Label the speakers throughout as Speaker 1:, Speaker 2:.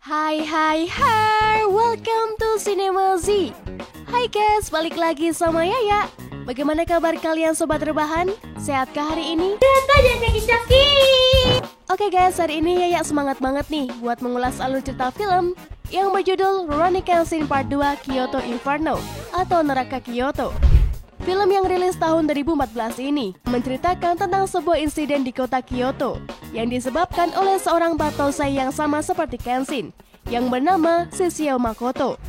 Speaker 1: Hai, welcome to Cinema Z. Hai guys, balik lagi sama Yaya. Bagaimana kabar kalian sobat rebahan? Sehatkah hari ini? Oke guys, hari ini Yaya semangat banget nih buat mengulas alur cerita film yang berjudul Rurouni Kenshin Part 2 Kyoto Inferno atau Neraka Kyoto. Film yang rilis tahun 2014 ini menceritakan tentang sebuah insiden di kota Kyoto yang disebabkan oleh seorang batosai yang sama seperti Kenshin yang bernama Shishio Makoto.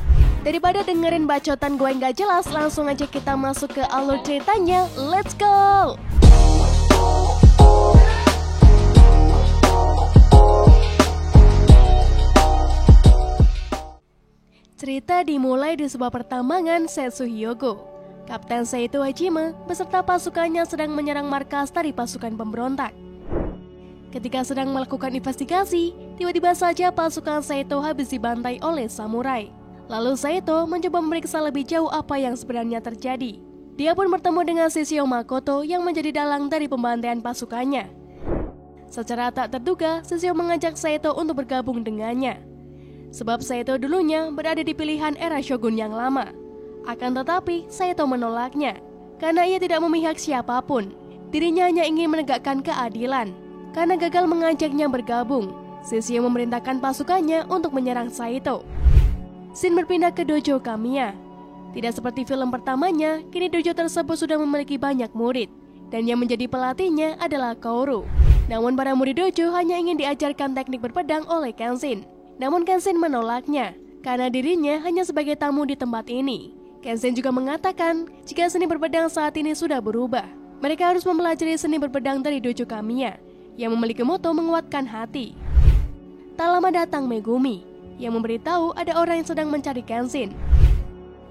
Speaker 1: Daripada dengerin bacotan gue yang gak jelas, langsung aja kita masuk ke alur ceritanya. Let's go! Cerita dimulai di sebuah pertambangan Setsu Hyogo. Kapten Seito Hajime beserta pasukannya sedang menyerang markas dari pasukan pemberontak. Ketika sedang melakukan investigasi, tiba-tiba saja pasukan Seito habis dibantai oleh samurai. Lalu Seito mencoba memeriksa lebih jauh apa yang sebenarnya terjadi. Dia pun bertemu dengan Shishio Makoto yang menjadi dalang dari pembantaian pasukannya. Secara tak terduga, Shishio mengajak Seito untuk bergabung dengannya. Sebab Seito dulunya berada di pilihan era Shogun yang lama. Akan tetapi, Seito menolaknya karena ia tidak memihak siapapun. Dirinya hanya ingin menegakkan keadilan. Karena gagal mengajaknya bergabung, Shishio memerintahkan pasukannya untuk menyerang Seito. Shin berpindah ke dojo Kamiya. Tidak seperti film pertamanya, kini dojo tersebut sudah memiliki banyak murid, dan yang menjadi pelatihnya adalah Kaoru. Namun para murid dojo hanya ingin diajarkan teknik berpedang oleh Kenshin. Namun Kenshin menolaknya karena dirinya hanya sebagai tamu di tempat ini. Kenshin juga mengatakan jika seni berpedang saat ini sudah berubah, mereka harus mempelajari seni berpedang dari dojo Kamiya yang memiliki moto menguatkan hati. Tak lama datang Megumi yang memberitahu ada orang yang sedang mencari Kenshin.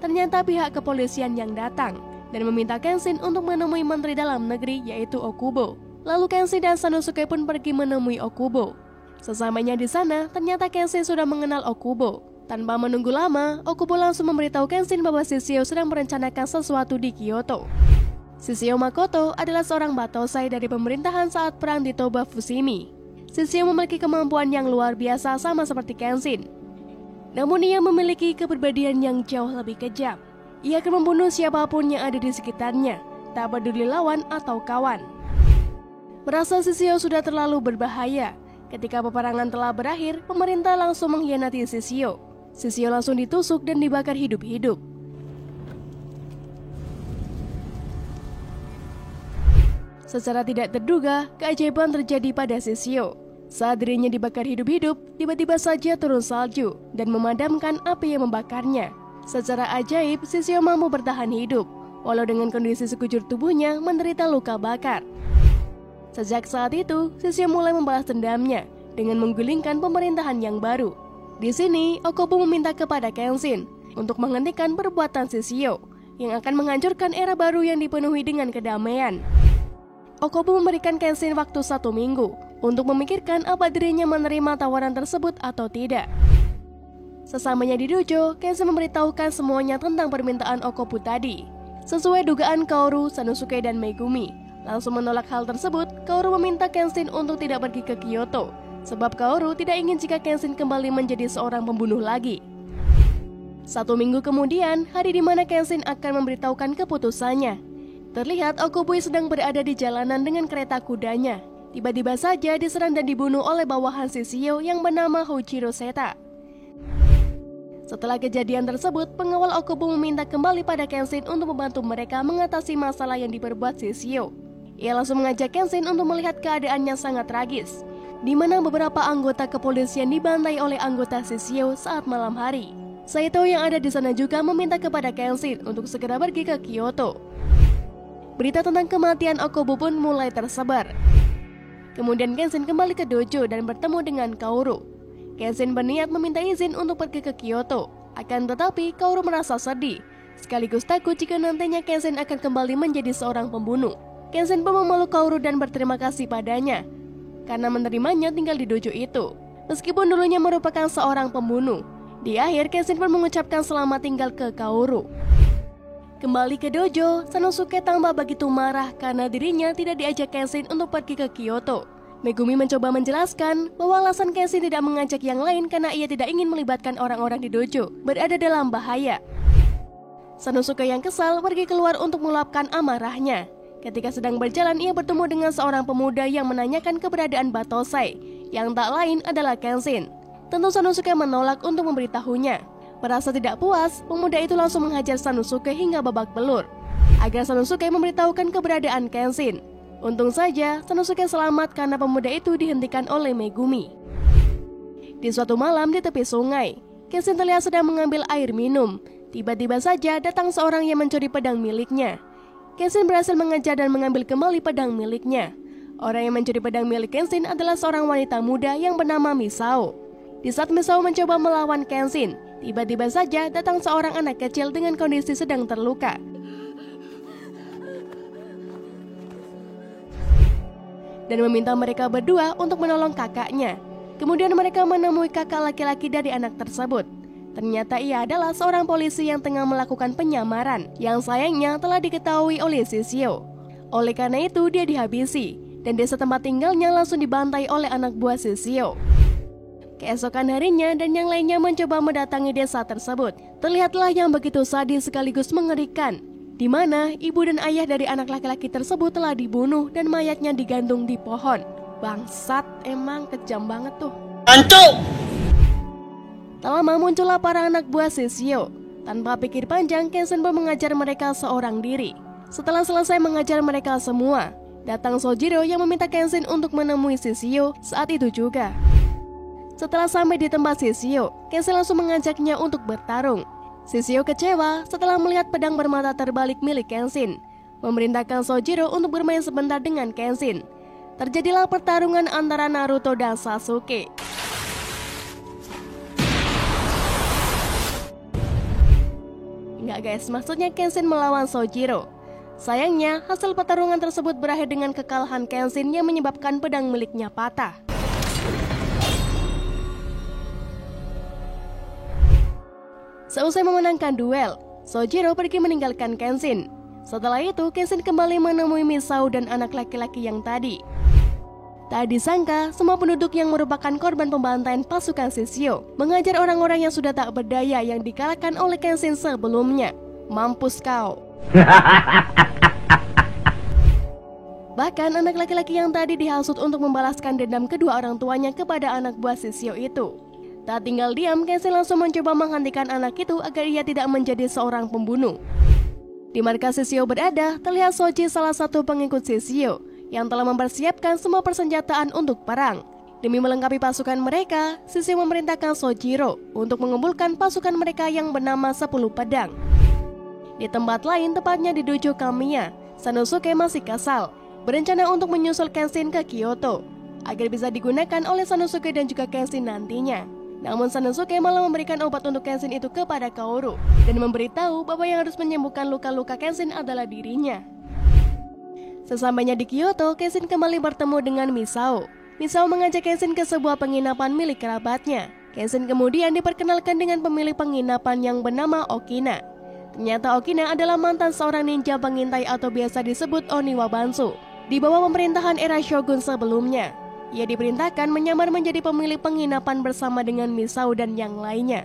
Speaker 1: Ternyata pihak kepolisian yang datang dan meminta Kenshin untuk menemui menteri dalam negeri yaitu Okubo. Lalu Kenshin dan Sanosuke pun pergi menemui Okubo. Sesamanya di sana, ternyata Kenshin sudah mengenal Okubo. Tanpa menunggu lama, Okubo langsung memberitahu Kenshin bahwa Shishio sedang merencanakan sesuatu di Kyoto. Shishio Makoto adalah seorang batosai dari pemerintahan saat perang di Toba Fushimi. Shishio memiliki kemampuan yang luar biasa sama seperti Kenshin. Namun ia memiliki kepribadian yang jauh lebih kejam. Ia akan membunuh siapapun yang ada di sekitarnya, tak peduli lawan atau kawan. Merasa Shishio sudah terlalu berbahaya, ketika peperangan telah berakhir, pemerintah langsung mengkhianati Shishio. Shishio langsung ditusuk dan dibakar hidup-hidup. Secara tidak terduga, keajaiban terjadi pada Shishio. Saat dirinya dibakar hidup-hidup, tiba-tiba saja turun salju dan memadamkan api yang membakarnya. Secara ajaib, Shishio mampu bertahan hidup, walau dengan kondisi sekujur tubuhnya menderita luka bakar. Sejak saat itu, Shishio mulai membalas dendamnya dengan menggulingkan pemerintahan yang baru. Di sini, Okubo meminta kepada Kenshin untuk menghentikan perbuatan Shishio yang akan menghancurkan era baru yang dipenuhi dengan kedamaian. Okubo memberikan Kenshin waktu 1 minggu untuk memikirkan apa dirinya menerima tawaran tersebut atau tidak. Sesamanya di dojo, Kenshin memberitahukan semuanya tentang permintaan Okubo tadi. Sesuai dugaan Kaoru, Sanosuke, dan Megumi langsung menolak hal tersebut. Kaoru meminta Kenshin untuk tidak pergi ke Kyoto, sebab Kaoru tidak ingin jika Kenshin kembali menjadi seorang pembunuh lagi. 1 minggu kemudian, hari di mana Kenshin akan memberitahukan keputusannya. Terlihat Okubo sedang berada di jalanan dengan kereta kudanya. Tiba-tiba saja diserang dan dibunuh oleh bawahan Shishio yang bernama Houchiro Seta. Setelah kejadian tersebut, pengawal Okubo meminta kembali pada Kenshin untuk membantu mereka mengatasi masalah yang diperbuat Shishio. Ia langsung mengajak Kenshin untuk melihat keadaan yang sangat tragis, di mana beberapa anggota kepolisian dibantai oleh anggota Shishio saat malam hari. Seito yang ada di sana juga meminta kepada Kenshin untuk segera pergi ke Kyoto. Berita tentang kematian Okubo pun mulai tersebar. Kemudian Kenshin kembali ke dojo dan bertemu dengan Kaoru. Kenshin berniat meminta izin untuk pergi ke Kyoto. Akan tetapi Kaoru merasa sedih, sekaligus takut jika nantinya Kenshin akan kembali menjadi seorang pembunuh. Kenshin pun memeluk Kaoru dan berterima kasih padanya karena menerimanya tinggal di dojo itu. Meskipun dulunya merupakan seorang pembunuh, di akhir Kenshin pun mengucapkan selamat tinggal ke Kaoru. Kembali ke dojo, Sanosuke tambah begitu marah karena dirinya tidak diajak Kenshin untuk pergi ke Kyoto. Megumi mencoba menjelaskan bahwa alasan Kenshin tidak mengajak yang lain karena ia tidak ingin melibatkan orang-orang di dojo berada dalam bahaya. Sanosuke yang kesal pergi keluar untuk meluapkan amarahnya. Ketika sedang berjalan, ia bertemu dengan seorang pemuda yang menanyakan keberadaan Batosai, yang tak lain adalah Kenshin. Tentu Sanosuke menolak untuk memberitahunya. Merasa tidak puas, pemuda itu langsung menghajar Sanosuke hingga babak belur, agar Sanosuke memberitahukan keberadaan Kenshin. Untung saja Sanosuke selamat karena pemuda itu dihentikan oleh Megumi. Di suatu malam di tepi sungai, Kenshin terlihat sedang mengambil air minum. Tiba-tiba saja datang seorang yang mencuri pedang miliknya. Kenshin berhasil mengejar dan mengambil kembali pedang miliknya. Orang yang mencuri pedang milik Kenshin adalah seorang wanita muda yang bernama Misao. Di saat Misao mencoba melawan Kenshin, tiba-tiba saja datang seorang anak kecil dengan kondisi sedang terluka. Dan meminta mereka berdua untuk menolong kakaknya. Kemudian mereka menemui kakak laki-laki dari anak tersebut. Ternyata ia adalah seorang polisi yang tengah melakukan penyamaran, yang sayangnya telah diketahui oleh Shishio. Oleh karena itu dia dihabisi, dan desa tempat tinggalnya langsung dibantai oleh anak buah Shishio. Keesokan harinya dan yang lainnya mencoba mendatangi desa tersebut. Terlihatlah yang begitu sadis sekaligus mengerikan, di mana ibu dan ayah dari anak laki-laki tersebut telah dibunuh dan mayatnya digantung di pohon. Bangsat, emang kejam banget tuh.
Speaker 2: Antuk!
Speaker 1: Tak lama muncullah para anak buah Shishio. Tanpa pikir panjang, Kenshin pun mengajar mereka seorang diri. Setelah selesai mengajar mereka semua, datang Sojiro yang meminta Kenshin untuk menemui Shishio saat itu juga. Setelah sampai di tempat Shishio, Kenshin langsung mengajaknya untuk bertarung. Shishio kecewa setelah melihat pedang bermata terbalik milik Kenshin, memerintahkan Sojiro untuk bermain sebentar dengan Kenshin. Terjadilah pertarungan antara Naruto dan Sasuke. Enggak guys, maksudnya Kenshin melawan Sojiro. Sayangnya, hasil pertarungan tersebut berakhir dengan kekalahan Kenshin yang menyebabkan pedang miliknya patah. Seusai memenangkan duel, Sojiro pergi meninggalkan Kenshin. Setelah itu, Kenshin kembali menemui Misao dan anak laki-laki yang tadi. Tak disangka, semua penduduk yang merupakan korban pembantaian pasukan Shishio mengajar orang-orang yang sudah tak berdaya yang dikalahkan oleh Kenshin sebelumnya. Mampus kau. Bahkan anak laki-laki yang tadi dihasut untuk membalaskan dendam kedua orang tuanya kepada anak buah Shishio itu. Tak tinggal diam, Kenshin langsung mencoba menghentikan anak itu agar ia tidak menjadi seorang pembunuh. Di markas Shishio berada, terlihat Soji, salah satu pengikut Shishio, yang telah mempersiapkan semua persenjataan untuk perang. Demi melengkapi pasukan mereka, Shishio memerintahkan Sojiro untuk mengumpulkan pasukan mereka yang bernama 10 pedang. Di tempat lain, tepatnya di dojo Kamiya, Sanosuke masih kesal, berencana untuk menyusul Kenshin ke Kyoto, agar bisa digunakan oleh Sanosuke dan juga Kenshin nantinya. Namun Sanosuke malah memberikan obat untuk Kenshin itu kepada Kaoru dan memberitahu bahwa yang harus menyembuhkan luka-luka Kenshin adalah dirinya. Sesampainya di Kyoto, Kenshin kembali bertemu dengan Misao. Misao mengajak Kenshin ke sebuah penginapan milik kerabatnya. Kenshin kemudian diperkenalkan dengan pemilik penginapan yang bernama Okina. Ternyata Okina adalah mantan seorang ninja pengintai atau biasa disebut Oniwa Bansu di bawah pemerintahan era Shogun sebelumnya. Ia diperintahkan menyamar menjadi pemilik penginapan bersama dengan Misao dan yang lainnya.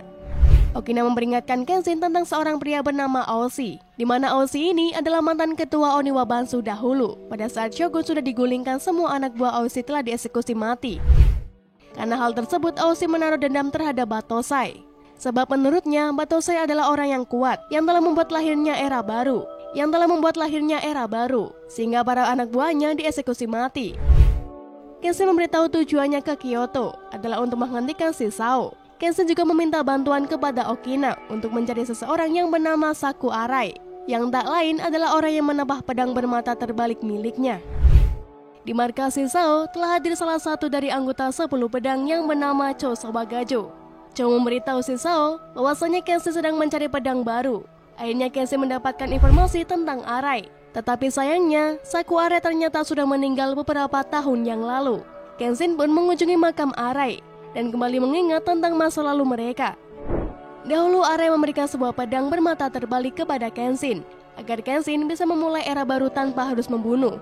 Speaker 1: Okina memperingatkan Kenshin tentang seorang pria bernama Aoshi, di mana Aoshi ini adalah mantan ketua Oniwa Bansu dahulu. Pada saat Shogun sudah digulingkan, semua anak buah Aoshi telah dieksekusi mati. Karena hal tersebut, Aoshi menaruh dendam terhadap Batosai. Sebab menurutnya, Batosai adalah orang yang kuat, yang telah membuat lahirnya era baru, sehingga para anak buahnya dieksekusi mati. Kenshin memberitahu tujuannya ke Kyoto adalah untuk menghentikan Shishio. Kenshin juga meminta bantuan kepada Okina untuk mencari seseorang yang bernama Saku Arai, yang tak lain adalah orang yang menebah pedang bermata terbalik miliknya. Di markas Shishio telah hadir salah satu dari anggota 10 pedang yang bernama Cho Sobagajo. Cho memberitahu Shishio bahwasanya Kenshin sedang mencari pedang baru. Akhirnya Kenshin mendapatkan informasi tentang Arai. Tetapi sayangnya, Saku Arai ternyata sudah meninggal beberapa tahun yang lalu. Kenshin pun mengunjungi makam Arai dan kembali mengingat tentang masa lalu mereka. Dahulu Arai memberikan sebuah pedang bermata terbalik kepada Kenshin, agar Kenshin bisa memulai era baru tanpa harus membunuh.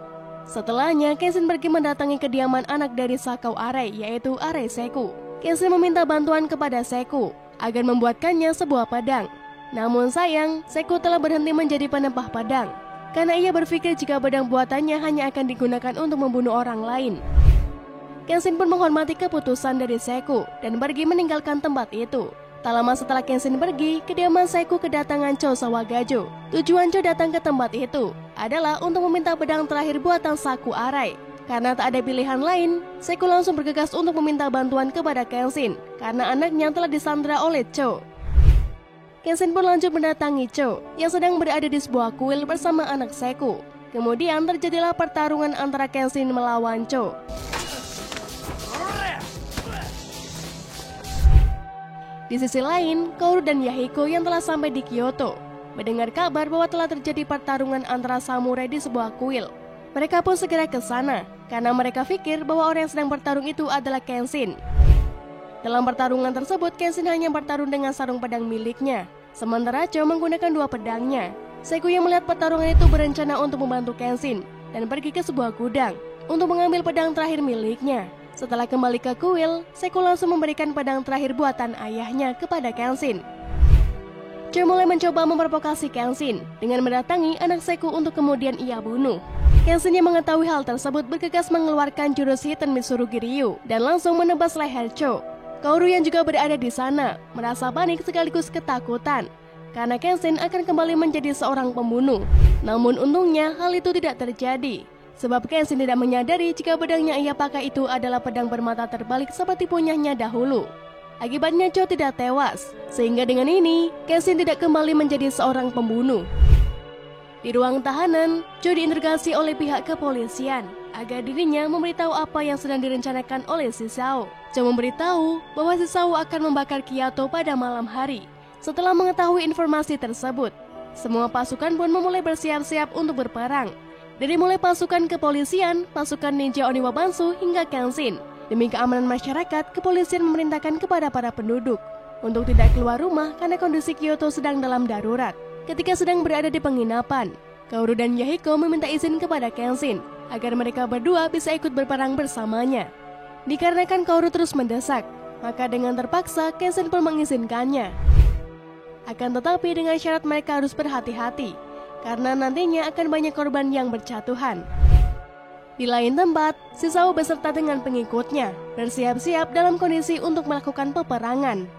Speaker 1: Setelahnya, Kenshin pergi mendatangi kediaman anak dari Sakau Arei, yaitu Arei Seku. Kenshin meminta bantuan kepada Seku agar membuatkannya sebuah pedang. Namun sayang, Seku telah berhenti menjadi penempah pedang, karena ia berpikir jika pedang buatannya hanya akan digunakan untuk membunuh orang lain. Kenshin pun menghormati keputusan dari Seku dan pergi meninggalkan tempat itu. Tak lama setelah Kenshin pergi, kediaman Seku kedatangan Chou Sawagajo. Tujuan Chou datang ke tempat itu adalah untuk meminta pedang terakhir buatan Saku Arei. Karena tak ada pilihan lain, Seku langsung bergegas untuk meminta bantuan kepada Kenshin karena anaknya telah disandra oleh Chou. Kenshin pun lanjut mendatangi Chou yang sedang berada di sebuah kuil bersama anak Seku. Kemudian terjadilah pertarungan antara Kenshin melawan Chou. Di sisi lain, Kaoru dan Yahiko yang telah sampai di Kyoto mendengar kabar bahwa telah terjadi pertarungan antara samurai di sebuah kuil. Mereka pun segera ke sana karena mereka pikir bahwa orang yang sedang bertarung itu adalah Kenshin. Dalam pertarungan tersebut, Kenshin hanya bertarung dengan sarung pedang miliknya, sementara Chou menggunakan dua pedangnya. Seku yang melihat pertarungan itu berencana untuk membantu Kenshin dan pergi ke sebuah gudang untuk mengambil pedang terakhir miliknya. Setelah kembali ke kuil, Seku langsung memberikan pedang terakhir buatan ayahnya kepada Kenshin. Chou mulai mencoba memprovokasi Kenshin dengan mendatangi anak Seku untuk kemudian ia bunuh. Kenshin yang mengetahui hal tersebut bergegas mengeluarkan jurus Hiten Mitsurugi Ryu dan langsung menebas leher Chou. Kaoru yang juga berada di sana merasa panik sekaligus ketakutan karena Kenshin akan kembali menjadi seorang pembunuh. Namun untungnya hal itu tidak terjadi. Sebab Kenshin tidak menyadari jika pedang yang ia pakai itu adalah pedang bermata terbalik seperti punyanya dahulu. Akibatnya Chou tidak tewas, sehingga dengan ini Kenshin tidak kembali menjadi seorang pembunuh. Di ruang tahanan, Chou diinterogasi oleh pihak kepolisian agar dirinya memberitahu apa yang sedang direncanakan oleh Shizao. Chou memberitahu bahwa Shizao akan membakar Kyoto pada malam hari. Setelah mengetahui informasi tersebut, semua pasukan pun memulai bersiap-siap untuk berperang. Dari mulai pasukan kepolisian, pasukan ninja Oniwa Bansu hingga Kenshin. Demi keamanan masyarakat, kepolisian memerintahkan kepada para penduduk untuk tidak keluar rumah karena kondisi Kyoto sedang dalam darurat. Ketika sedang berada di penginapan, Kaoru dan Yahiko meminta izin kepada Kenshin agar mereka berdua bisa ikut berperang bersamanya. Dikarenakan Kaoru terus mendesak, maka dengan terpaksa Kenshin pun mengizinkannya. Akan tetapi dengan syarat mereka harus berhati-hati, karena nantinya akan banyak korban yang berjatuhan. Di lain tempat, Shizao beserta dengan pengikutnya bersiap-siap dalam kondisi untuk melakukan peperangan.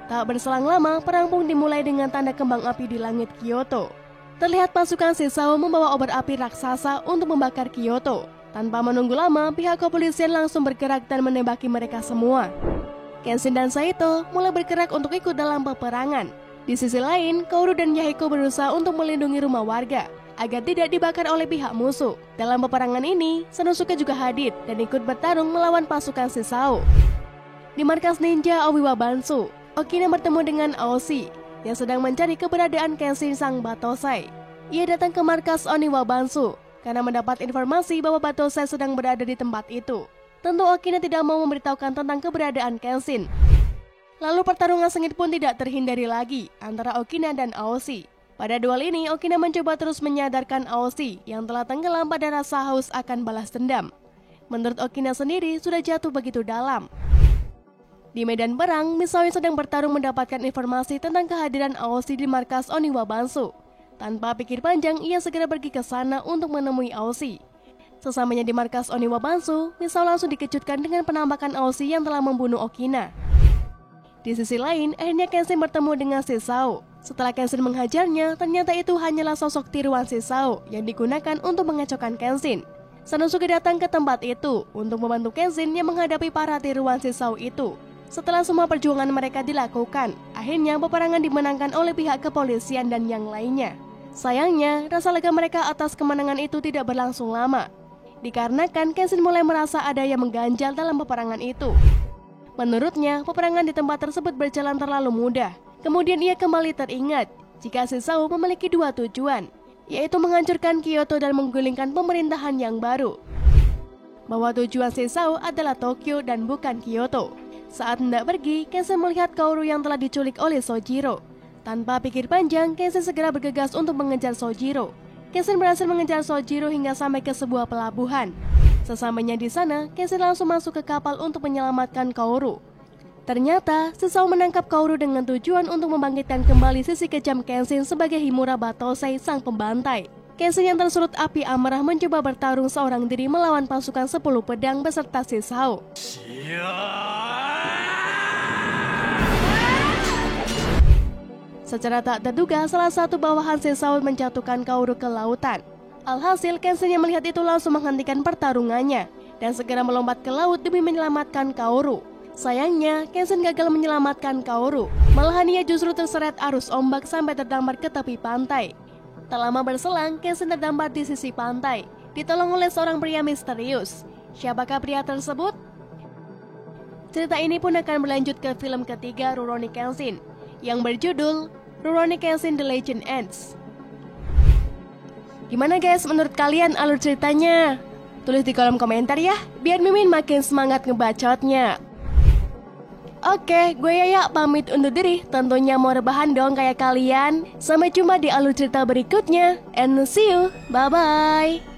Speaker 1: Tak berselang lama, perang pun dimulai dengan tanda kembang api di langit Kyoto. Terlihat pasukan Shizao membawa obor api raksasa untuk membakar Kyoto. Tanpa menunggu lama, pihak kepolisian langsung bergerak dan menembaki mereka semua. Kenshin dan Saito mulai bergerak untuk ikut dalam peperangan. Di sisi lain, Kaoru dan Yahiko berusaha untuk melindungi rumah warga agar tidak dibakar oleh pihak musuh. Dalam peperangan ini, Sanosuke juga hadir dan ikut bertarung melawan pasukan Shizao. Di markas ninja Oiwa Bansu, Okina bertemu dengan Aoshi yang sedang mencari keberadaan Kenshin sang Batosai. Ia datang ke markas Oniwa Bansu karena mendapat informasi bahwa Batosai sedang berada di tempat itu. Tentu Okina tidak mau memberitahukan tentang keberadaan Kenshin. Lalu pertarungan sengit pun tidak terhindari lagi antara Okina dan Aoshi. Pada duel ini, Okina mencoba terus menyadarkan Aoshi yang telah tenggelam pada rasa haus akan balas dendam. Menurut Okina sendiri, sudah jatuh begitu dalam. Di medan perang, Misao yang sedang bertarung mendapatkan informasi tentang kehadiran Aoshi di markas Oniwa Bansu. Tanpa pikir panjang, ia segera pergi ke sana untuk menemui Aoshi. Sesamanya di markas Oniwa Bansu, Misao langsung dikejutkan dengan penampakan Aoshi yang telah membunuh Okina. Di sisi lain, akhirnya Kenshin bertemu dengan Shizao. Setelah Kenshin menghajarnya, ternyata itu hanyalah sosok tiruan Shizao yang digunakan untuk mengacaukan Kenshin. Sanosuke datang ke tempat itu untuk membantu Kenshin yang menghadapi para tiruan Shizao itu. Setelah semua perjuangan mereka dilakukan, akhirnya peperangan dimenangkan oleh pihak kepolisian dan yang lainnya. Sayangnya, rasa lega mereka atas kemenangan itu tidak berlangsung lama, dikarenakan Kenshin mulai merasa ada yang mengganjal dalam peperangan itu. Menurutnya, peperangan di tempat tersebut berjalan terlalu mudah. Kemudian ia kembali teringat jika Shizao memiliki dua tujuan, yaitu menghancurkan Kyoto dan menggulingkan pemerintahan yang baru. Bahwa tujuan Shizao adalah Tokyo dan bukan Kyoto. Saat hendak pergi, Kenshin melihat Kaoru yang telah diculik oleh Sojiro. Tanpa pikir panjang, Kenshin segera bergegas untuk mengejar Sojiro. Kenshin berhasil mengejar Sojiro hingga sampai ke sebuah pelabuhan. Sesampainya di sana, Kenshin langsung masuk ke kapal untuk menyelamatkan Kaoru. Ternyata, Sesao menangkap Kaoru dengan tujuan untuk membangkitkan kembali sisi kejam Kenshin sebagai Himura Batosei, sang pembantai. Kenshin yang tersulut api amarah mencoba bertarung seorang diri melawan pasukan 10 pedang beserta Sesao. Secara tak terduga, salah satu bawahan Sesao menjatuhkan Kaoru ke lautan. Alhasil, Kenshin yang melihat itu langsung menghentikan pertarungannya dan segera melompat ke laut demi menyelamatkan Kaoru. Sayangnya, Kenshin gagal menyelamatkan Kaoru. Malahan ia justru terseret arus ombak sampai terdampar ke tepi pantai. Tak lama berselang, Kenshin terdampar di sisi pantai, ditolong oleh seorang pria misterius. Siapakah pria tersebut? Cerita ini pun akan berlanjut ke film ketiga Rurouni Kenshin yang berjudul Rurouni Kenshin The Legend Ends. Gimana guys, menurut kalian alur ceritanya? Tulis di kolom komentar ya, biar Mimin makin semangat ngebacotnya. Oke, gue Yaya pamit undur diri. Tentunya mau rebahan dong kayak kalian. Sampai jumpa di alur cerita berikutnya. And see you, bye-bye.